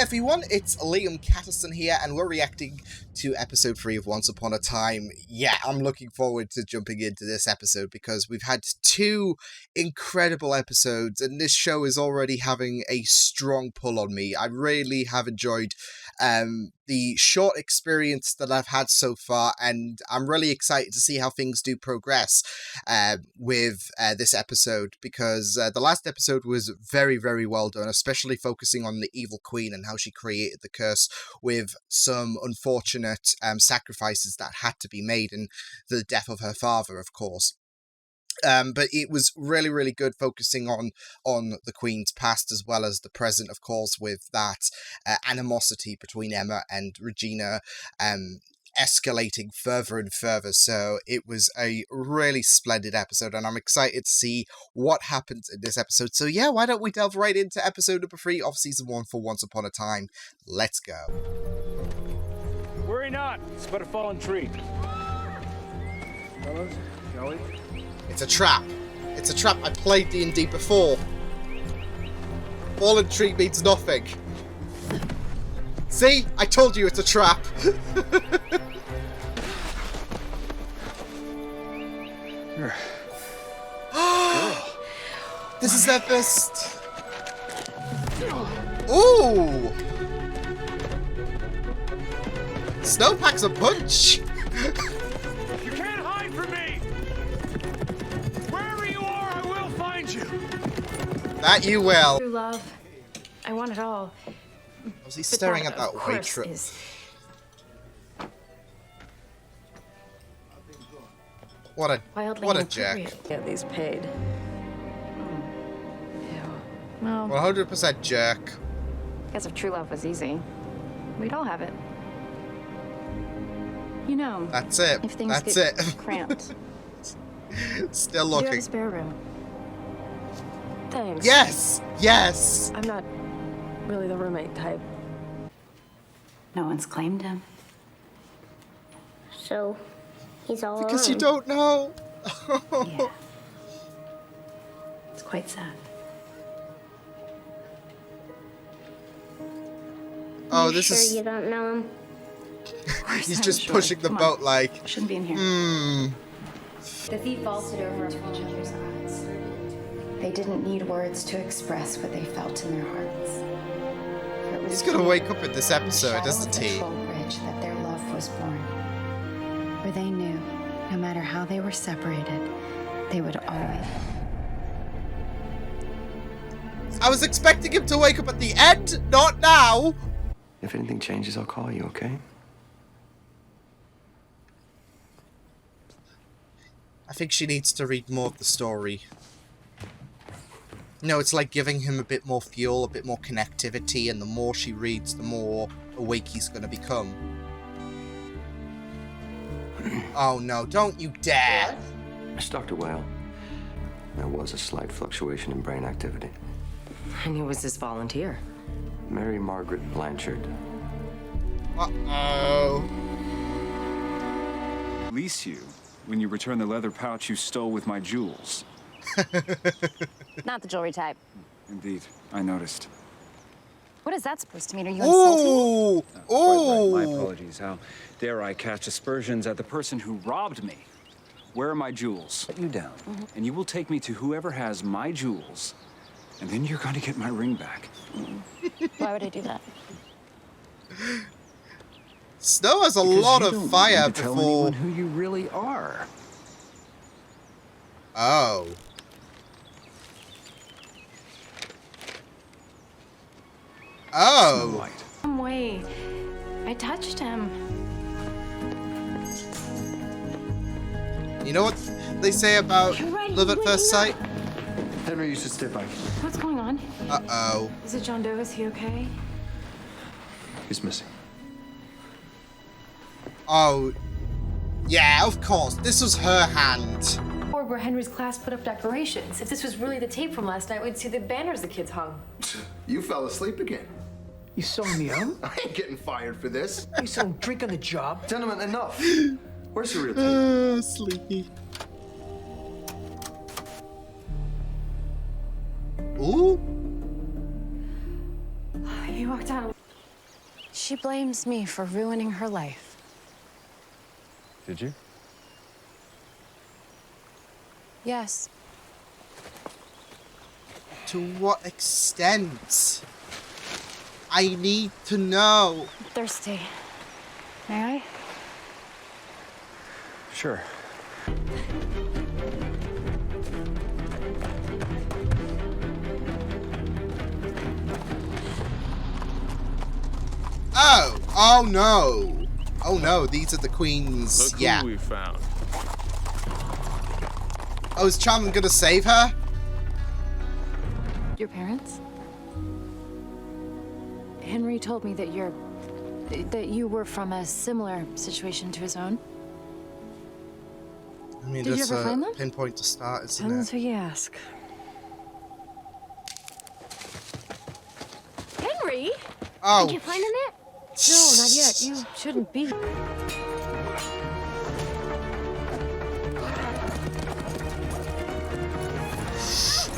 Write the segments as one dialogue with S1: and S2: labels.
S1: everyone, it's Liam Catterson here, and we're reacting to episode 3 of Once Upon a Time. Yeah, I'm looking forward to jumping into this episode because we've had 2 incredible episodes, and this show is already having a strong pull on me. I really have enjoyed the short experience that I've had so far, and I'm really excited to see how things do progress with this episode, because the last episode was very, very well done, especially focusing on the evil queen and how she created the curse with some unfortunate sacrifices that had to be made, and the death of her father, of course. But it was really, really good focusing on the Queen's past as well as the present, of course, with that animosity between Emma and Regina escalating further and further. So it was a really splendid episode, and I'm excited to see what happens in this episode. So yeah, why don't we delve right into episode number 3 of season 1 for Once Upon a Time. Let's go.
S2: Worry not, it's but a fallen tree. Fellas, shall we?
S1: It's a trap. It's a trap. I played D&D before. Fallen tree means nothing. See? I told you it's a trap. This is their first... Ooh! Snowpack's a punch!
S2: You can't hide from me! Wherever you are, I will find you!
S1: That you will.
S3: True love. I want it all.
S1: Was he staring at that
S3: of
S1: waitress?
S3: course, is
S1: What a
S3: wildly
S1: what a jerk.
S3: inappropriate.
S4: Get these paid.
S3: Ew. Well,
S1: 100% jerk.
S3: I guess if true love was easy, we'd all have it. You know,
S1: That's it.
S3: if things
S1: That's
S3: get
S1: it.
S3: cramped,
S1: Still
S3: you have
S1: looking.
S3: a spare room.
S4: Thanks.
S1: Yes! Yes!
S4: I'm not really the roommate type.
S3: No one's claimed him.
S5: So, he's all
S1: Because
S5: alone.
S1: you don't know.
S3: Yeah. It's quite sad.
S1: Oh,
S5: You
S1: this
S5: sure
S1: is...
S5: you don't know him?
S1: He's
S3: I'm
S1: just
S3: sure.
S1: pushing the
S3: Come on.
S1: boat like...
S3: Shouldn't be in here.
S6: The thief vaulted over each other's eyes. They didn't need words to express what they felt in their hearts. For it was
S1: He's gonna
S6: here,
S1: wake up in this
S6: on the
S1: episode,
S6: shadow
S1: isn't
S6: of the
S1: he?
S6: troll bridge, that their love was born. Where they knew, no matter how they were separated, they would always.
S1: I was expecting him to wake up at the end, not now!
S7: If anything changes, I'll call you, okay?
S1: I think she needs to read more of the story. No, it's like giving him a bit more fuel, a bit more connectivity, and the more she reads, the more awake he's gonna become. Oh no, don't you dare!
S7: It's Dr. Whale. There was a slight fluctuation in brain activity.
S4: And he was this volunteer.
S7: Mary Margaret Blanchard.
S1: Uh-oh.
S2: Release you when you return the leather pouch you stole with my jewels.
S8: Not the jewelry type.
S2: Indeed, I noticed.
S8: What is that supposed to mean? Are you insulting me?
S1: Ooh!
S2: Quite right. My
S1: Ooh!
S2: apologies. How dare I cast aspersions at the person who robbed me? Where are my jewels? Put you down. And you will take me to whoever has my jewels, and then you're going to get my ring back.
S8: Why would I do that?
S1: Snow has a
S2: Because
S1: lot
S2: you
S1: of
S2: don't
S1: fire
S2: need to tell
S1: before...
S2: anyone who you really are.
S1: Oh. Oh.
S2: White.
S3: Some way. I touched him.
S1: You know what they say about
S3: You're right,
S1: love at
S3: he's
S1: first
S3: waking
S1: sight?
S7: Henry, you should step by.
S3: What's going on?
S1: Uh-oh.
S3: Is it John Doe? Is he okay?
S7: He's missing.
S1: Oh. Yeah, of course. This was her hand.
S9: Or where Henry's class put up decorations. If this was really the tape from last night, we'd see the banners the kids hung.
S10: You fell asleep again.
S11: You saw me out?
S10: I ain't getting fired for this.
S11: You selling drink on the job?
S7: Gentlemen, enough. Where's the real tape?
S1: Sleepy. Ooh.
S9: He walked out.
S8: She blames me for ruining her life.
S2: Did you?
S8: Yes.
S1: To what extent? I need to know.
S8: I'm thirsty. May I?
S2: Sure.
S1: Oh no. Oh no, these are the queens.
S12: Look
S1: yeah.
S12: who we found.
S1: Oh, is Charmin gonna save her?
S8: Your parents? Henry told me that you were from a similar situation to his own.
S1: I mean,
S8: Did you
S1: that's
S8: ever find
S1: a
S8: them?
S1: pinpoint to start, isn't
S8: Depends
S1: it?
S8: who you ask. Henry?
S1: Oh.
S5: Did you find him yet?
S8: No, not yet. You shouldn't be.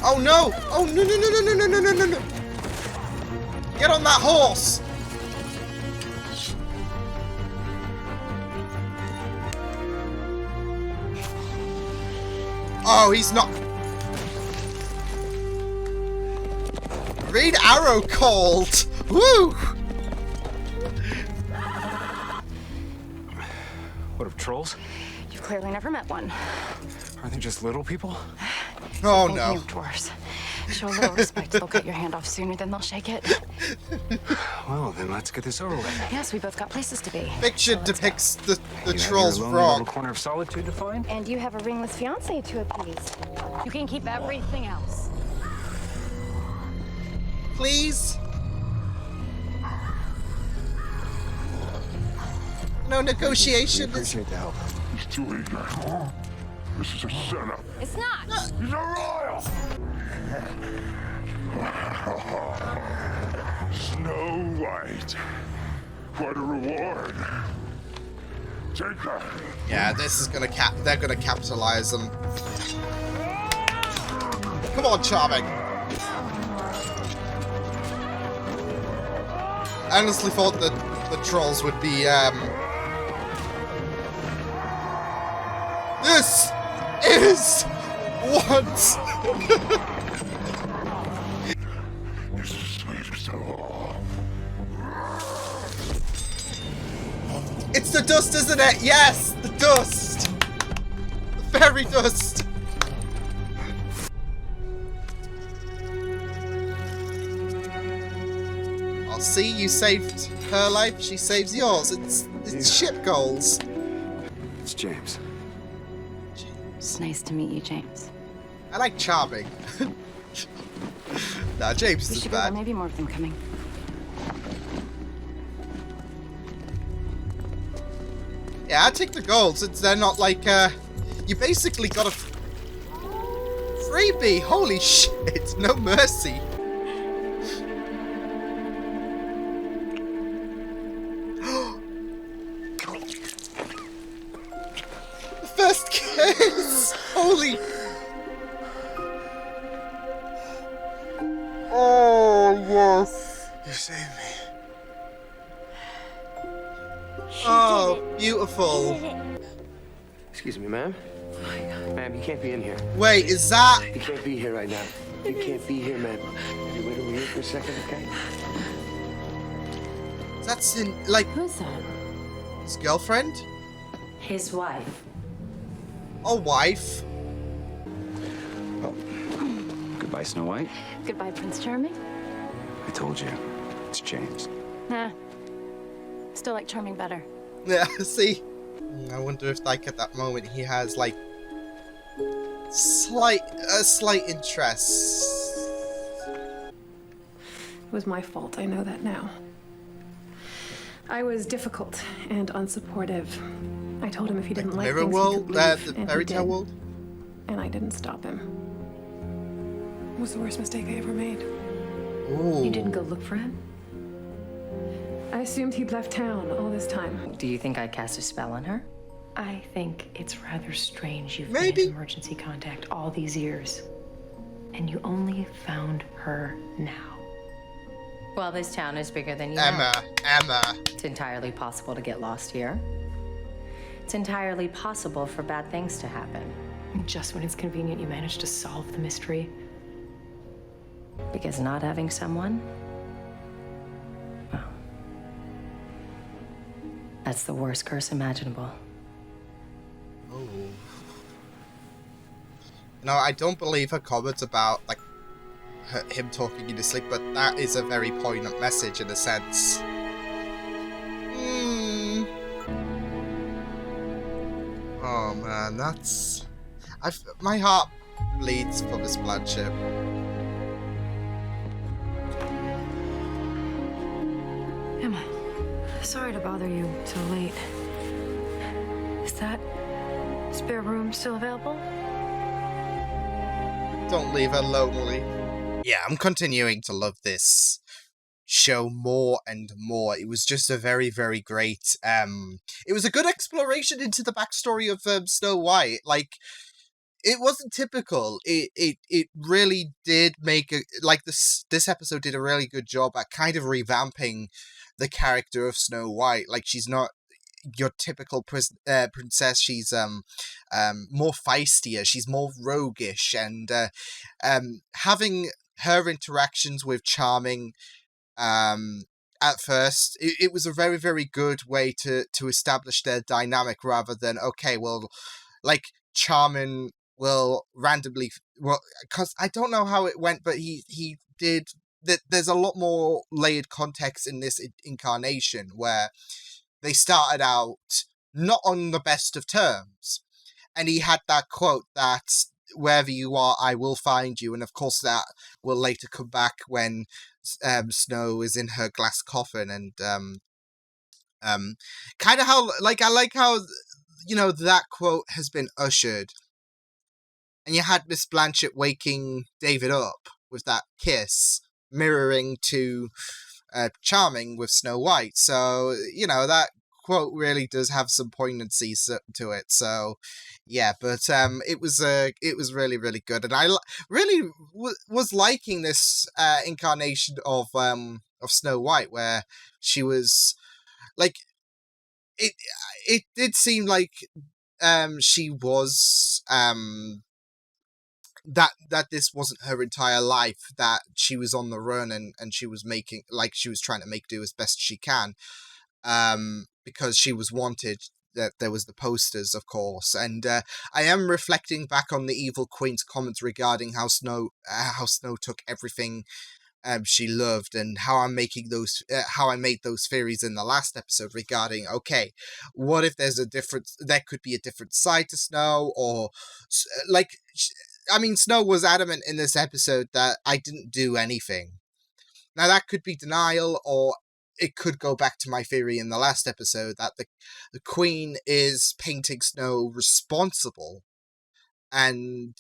S1: Oh no! Oh no no no no no no no no no no! Get on that horse! Oh, he's not. Read arrow called. Woo!
S2: What of trolls?
S8: You've clearly never met one.
S2: Are they just little people?
S1: Oh
S8: Thank
S1: no!
S8: you, dwarves. Show a little respect. They'll cut your hand off sooner than they'll shake it.
S2: Well, then let's get this over with.
S8: Yes, we both got places to be.
S1: Picture
S8: So let's
S1: depicts the
S2: You have
S1: troll's
S2: your lonely little
S1: frog.
S2: corner of solitude to find?
S8: And you have a ringless fiance to appease. You can keep everything else.
S1: Please? No negotiation.
S2: Appreciate the help.
S12: He's too eager. This is a setup.
S8: It's not.
S12: He's a royal! Snow White. What a reward. Take that.
S1: Yeah, this is gonna they're gonna capitalize on. Come on, Charming. I honestly thought that the trolls would be This is what.
S12: This is sweetest of all.
S1: It's the dust, isn't it? Yes, the dust. The fairy dust. I'll see, you saved her life, she saves yours. It's ship goals.
S7: It's James.
S8: It's nice to meet you, James.
S1: I like Charming. Nah, James
S8: We
S1: is
S8: should go. There
S1: bad.
S8: may be more of them coming.
S1: Yeah, I take the gold since they're not like, you basically got a freebie. Holy shit, no mercy. The first kiss. Holy. Oh, yes.
S12: You saved me.
S1: Oh, beautiful.
S7: Excuse me, ma'am. Ma'am, you can't be in here.
S1: Wait, is that...
S7: You can't be here right now. You can't be here, ma'am. Can you wait over here for a second, okay?
S1: That's in, like,
S4: Who's that?
S1: his girlfriend?
S4: His wife.
S1: Or wife?
S2: Goodbye, Snow White.
S8: Goodbye, Prince Charming.
S2: I told you. It's James.
S8: Nah. Still like Charming better.
S1: Yeah, see? I wonder if, like, at that moment he has, like, a slight interest.
S9: It was my fault, I know that now. I was difficult and unsupportive. I told him if he didn't like
S1: Mirror
S9: things,
S1: world?
S9: he could leave,
S1: The
S9: and
S1: fairy
S9: he
S1: tale
S9: did.
S1: world?
S9: And I didn't stop him. It was the worst mistake I ever made.
S1: Ooh.
S4: You didn't go look for him?
S9: I assumed he'd left town all this time.
S4: Do you think I cast a spell on her? I think it's rather strange you've
S1: Maybe.
S4: been in emergency contact all these years, and you only found her now. Well, this town is bigger than you
S1: Emma,
S4: know.
S1: Emma.
S4: It's entirely possible to get lost here. It's entirely possible for bad things to happen.
S9: Just when it's convenient, you manage to solve the mystery.
S4: Because not having someone, well, that's the worst curse imaginable.
S1: Oh. No, I don't believe her comments about, like, him talking in his sleep, but that is a very poignant message in a sense. Oh man, that's... my heart bleeds for Miss Blanchett.
S8: Emma, sorry to bother you so late. Is that spare room still available?
S1: Don't leave her lonely. Yeah, I'm continuing to love this show more and more. It was just a very, very great, it was a good exploration into the backstory of Snow White. Like, it wasn't typical. It really did make this episode did a really good job at kind of revamping the character of Snow White. Like, she's not your typical princess. She's more feistier. She's more roguish, and having her interactions with Charming at first, it was a very, very good way to establish their dynamic, rather than, okay, well, like, Charming will randomly, well, because I don't know how it went, but he did that. There's a lot more layered context in this incarnation, where they started out not on the best of terms, and he had that quote that wherever you are, I will find you, and of course that will later come back when Snow is in her glass coffin, and kind of how, like, I like how, you know, that quote has been ushered, and you had Miss Blanchett waking David up with that kiss, mirroring to Charming with Snow White. So, you know, that quote really does have some poignancy to it. So, yeah, but it was really, really good, and I really was liking this incarnation of Snow White, where she was like, it did seem like she was that this wasn't her entire life, that she was on the run, and she was making, like, she was trying to make do as best she can, because she was wanted. That there was the posters, of course, and I am reflecting back on the Evil Queen's comments regarding how Snow took everything she loved, and how I'm making those how I made those theories in the last episode regarding, okay, what if there could be a different side to Snow, or like, I mean, Snow was adamant in this episode that I didn't do anything. Now, that could be denial, or it could go back to my theory in the last episode that the Queen is painting Snow responsible. And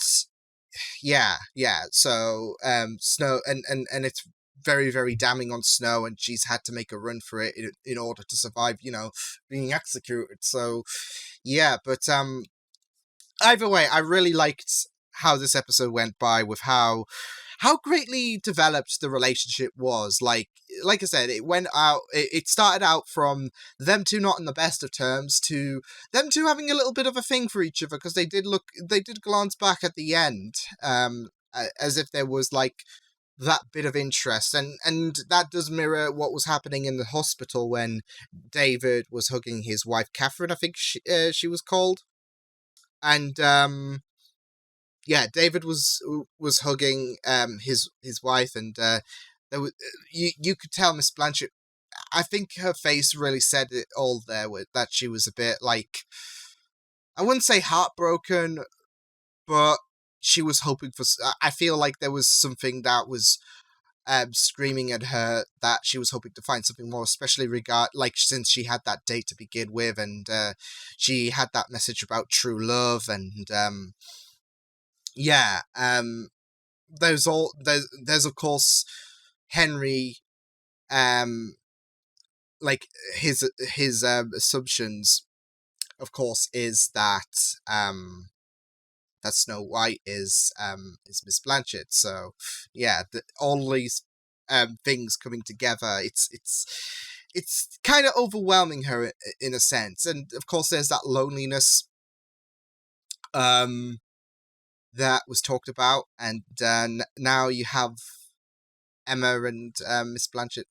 S1: yeah. So Snow, and it's very, very damning on Snow, and she's had to make a run for it in order to survive, you know, being executed. So yeah, but either way, I really liked how this episode went by, with how greatly developed the relationship was. Like I said, it started out from them two not in the best of terms, to them two having a little bit of a thing for each other, because they did glance back at the end, as if there was, like, that bit of interest, and that does mirror what was happening in the hospital when David was hugging his wife, Catherine, I think she was called. And yeah, David was hugging his wife, and there was, you could tell Miss Blanchett, I think her face really said it all there, with that she was a bit, like, I wouldn't say heartbroken, but she was hoping for, I feel like there was something that was screaming at her, that she was hoping to find something more, especially since she had that date to begin with, and she had that message about true love, and yeah, there's of course Henry, like, his assumptions, of course, is that that Snow White is Miss Blanchett. So yeah, all these things coming together. It's kind of overwhelming her in a sense, and of course there's that loneliness that was talked about, and now you have Emma and Miss Blanchett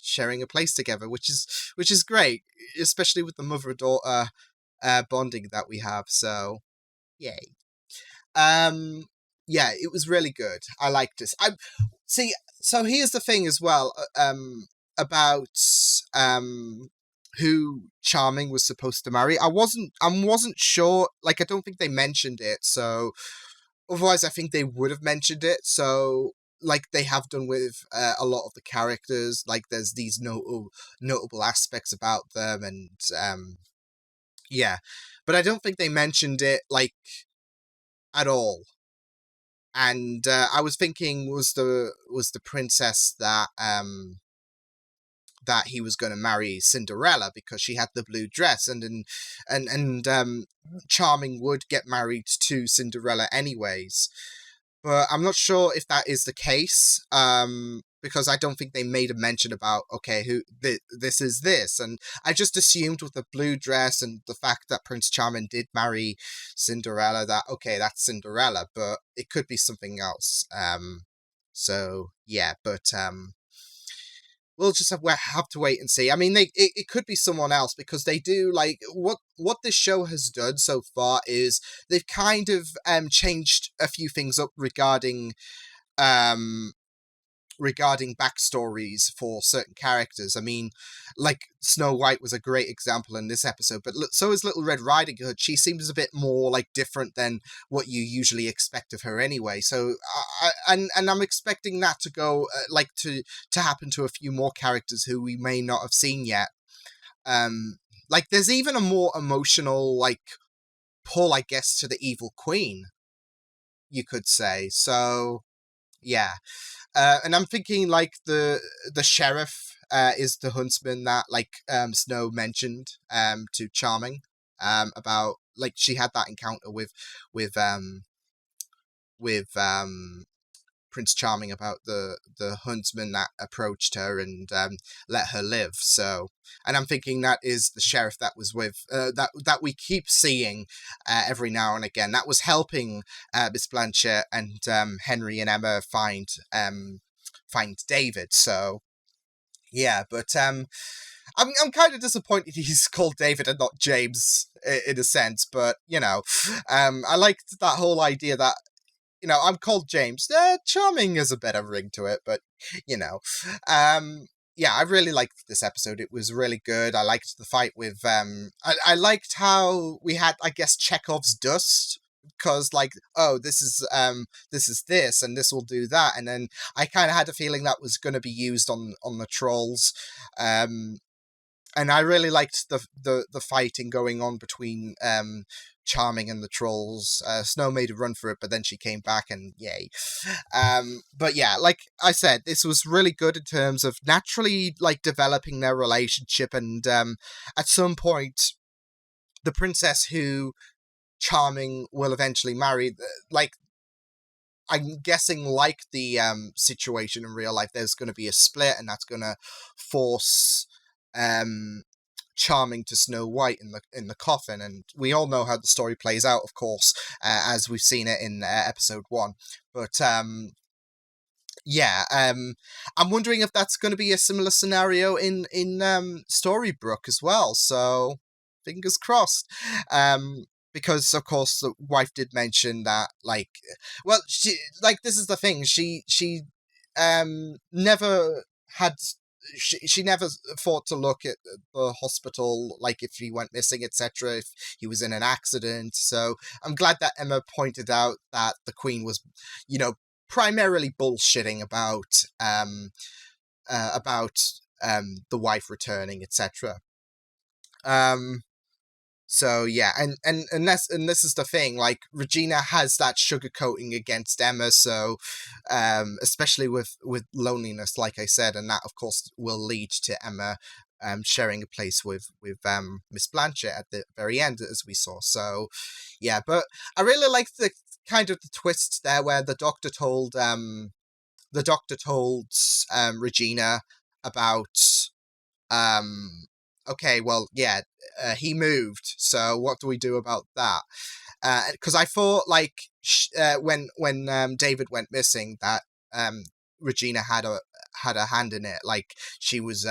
S1: sharing a place together, which is great, especially with the mother-daughter bonding that we have. So, yay! Yeah, it was really good. I liked this. I see. So here's the thing as well. About who Charming was supposed to marry. I wasn't sure. Like, I don't think they mentioned it. So otherwise, I think they would have mentioned it. So, like they have done with a lot of the characters, like there's these notable aspects about them, and yeah, but I don't think they mentioned it like at all. And I was thinking, was the princess that he was going to marry Cinderella because she had the blue dress, and Charming would get married to Cinderella anyways. But I'm not sure if that is the case, because I don't think they made a mention about, okay, this is this. And I just assumed with the blue dress and the fact that Prince Charming did marry Cinderella that, okay, that's Cinderella, but it could be something else. So, yeah, but we'll just have to wait and see. I mean, it could be someone else, because they do, like, what this show has done so far is they've kind of changed a few things up regarding backstories for certain characters. I mean, like Snow White was a great example in this episode, but so is Little Red Riding Hood. She seems a bit more like different than what you usually expect of her anyway. So and I'm expecting that to go like to happen to a few more characters who we may not have seen yet. Like there's even a more emotional like pull, I guess, to the Evil Queen, you could say. So yeah. And I'm thinking like the sheriff is the huntsman that like Snow mentioned to Charming about, like, she had that encounter with Prince Charming about the huntsman that approached her and let her live. So, and I'm thinking that is the sheriff that was with that we keep seeing every now and again. That was helping Miss Blanchett and Henry and Emma find David. So yeah, but I'm kind of disappointed he's called David and not James in a sense. But you know, I liked that whole idea that, you know, I'm called James. Charming is a better ring to it, but, you know. Yeah, I really liked this episode. It was really good. I liked the fight with... I liked how we had, I guess, Chekhov's dust, because, like, oh, this is this, and this will do that. And then I kind of had a feeling that was going to be used on the trolls. And I really liked the fighting going on between Charming and the trolls. Snow made a run for it, but then she came back, and yay. But yeah, like I said, this was really good in terms of naturally like developing their relationship, and at some point, the princess who Charming will eventually marry, like, I'm guessing, like the situation in real life, there's going to be a split, and that's going to force Charming to Snow White in the coffin, and we all know how the story plays out, of course, as we've seen it in episode 1. But yeah, I'm wondering if that's going to be a similar scenario in Storybrooke as well. So fingers crossed. Because of course the wife did mention that, like, well, she, like, this is the thing, she never had. She never thought to look at the hospital, like if he went missing, etc., if he was in an accident. So I'm glad that Emma pointed out that the Queen was, you know, primarily bullshitting about the wife returning, etc. So yeah, and this is the thing, like, Regina has that sugarcoating against Emma, so especially with loneliness, like I said, and that of course will lead to Emma sharing a place with Miss Blanchett at the very end, as we saw. So yeah, but I really liked the kind of the twist there where the doctor told the doctor told Regina about, okay, well, yeah, he moved, so what do we do about that? Because I thought, like, when David went missing, that Regina had a hand in it. Like, she was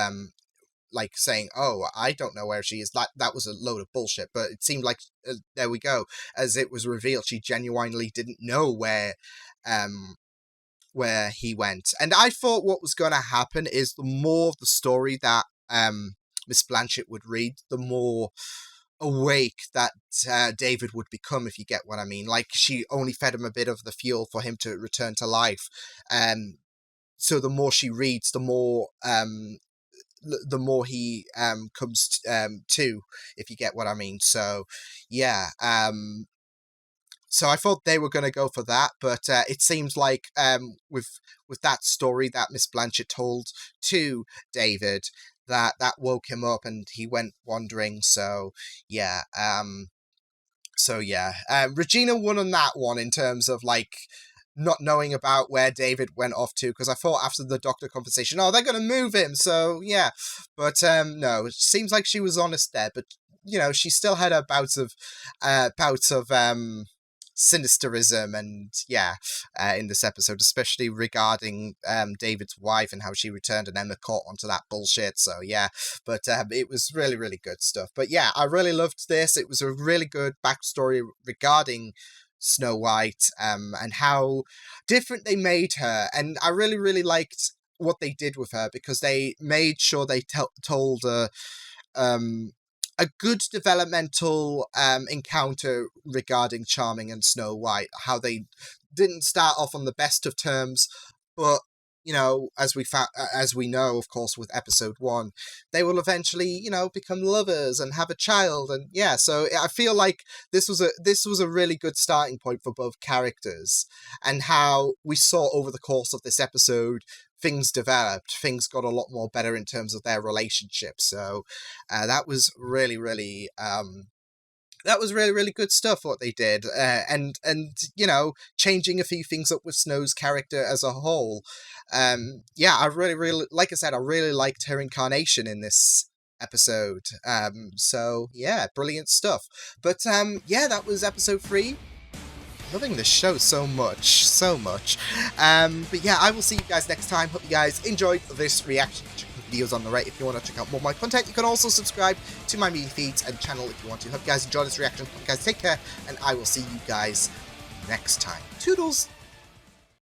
S1: like saying, "Oh, I don't know where she is." That was a load of bullshit. But it seemed like there we go. As it was revealed, she genuinely didn't know where he went. And I thought what was going to happen is the more of the story that Miss Blanchett would read, the more awake that David would become, if you get what I mean. Like, she only fed him a bit of the fuel for him to return to life. So the more she reads, the more he comes to, if you get what I mean. So yeah, so I thought they were going to go for that, but it seems like with that story that Miss Blanchett told to David, that woke him up and he went wandering. So yeah, Regina won on that one in terms of, like, not knowing about where David went off to, because I thought after the doctor conversation, oh, they're going to move him, so yeah. But no, it seems like she was honest there, but, you know, she still had her bouts of sinisterism and, yeah, in this episode, especially regarding David's wife and how she returned and Emma caught onto that bullshit, so yeah. But it was really, really good stuff. But yeah, I really loved this. It was a really good backstory regarding Snow White, and how different they made her, and I really, really liked what they did with her, because they made sure they told a good developmental encounter regarding Charming and Snow White, how they didn't start off on the best of terms, but, you know, as we know, of course, with episode 1, they will eventually, you know, become lovers and have a child, and yeah. So I feel like this was a really good starting point for both characters, and how we saw over the course of this episode things developed, things got a lot more better in terms of their relationship. So that was really, really really good stuff what they did, and you know, changing a few things up with Snow's character as a whole. Yeah, I really, like I said, I really liked her incarnation in this episode. So yeah, brilliant stuff. But yeah, that was episode 3. Loving this show so much. But yeah, I will see you guys next time. Hope you guys enjoyed this reaction. Check the videos on the right if you want to check out more of my content. You can also subscribe to my media feeds and channel if you want to. Hope you guys enjoyed this reaction. Hope you guys take care, and I will see you guys next time. Toodles!